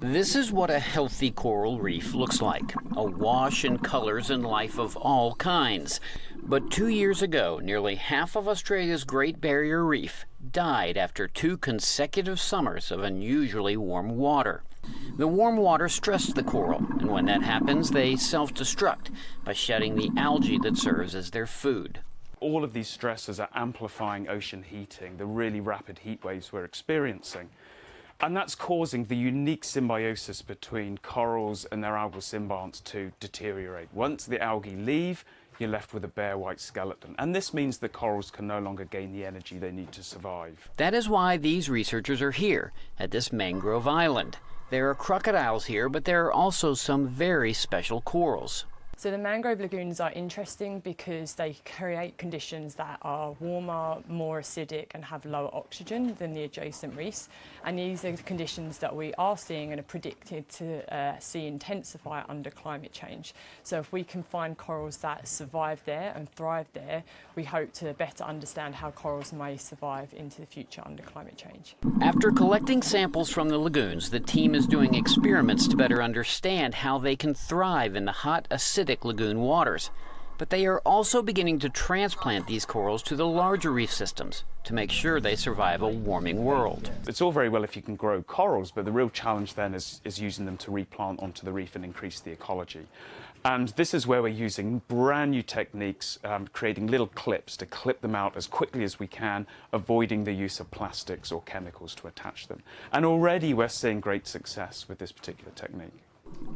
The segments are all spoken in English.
This is what a healthy coral reef looks like, a wash in colors and life of all kinds. But 2 years ago, nearly half of Australia's Great Barrier Reef died after 2 consecutive summers of unusually warm water. The warm water stressed the coral, and when that happens, they self-destruct by shedding the algae that serves as their food. All of these stresses are amplifying ocean heating, the really rapid heat waves we're experiencing. And that's causing the unique symbiosis between corals and their algal symbionts to deteriorate. Once the algae leave, you're left with a bare white skeleton. And this means the corals can no longer gain the energy they need to survive. That is why these researchers are here at this mangrove island. There are crocodiles here, but there are also some very special corals. So the mangrove lagoons are interesting because they create conditions that are warmer, more acidic and have lower oxygen than the adjacent reefs. And these are the conditions that we are seeing and are predicted to see intensify under climate change. So if we can find corals that survive there and thrive there, we hope to better understand how corals may survive into the future under climate change. After collecting samples from the lagoons, the team is doing experiments to better understand how they can thrive in the hot, acidic lagoon waters. But they are also beginning to transplant these corals to the larger reef systems to make sure they survive a warming world. It's all very well if you can grow corals, but the real challenge then is using them to replant onto the reef and increase the ecology. And this is where we're using brand new techniques, creating little clips to clip them out as quickly as we can, avoiding the use of plastics or chemicals to attach them. And already we're seeing great success with this particular technique.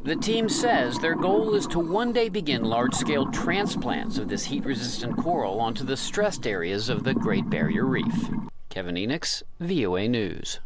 The team says their goal is to one day begin large-scale transplants of this heat-resistant coral onto the stressed areas of the Great Barrier Reef. Kevin Enochs, VOA News.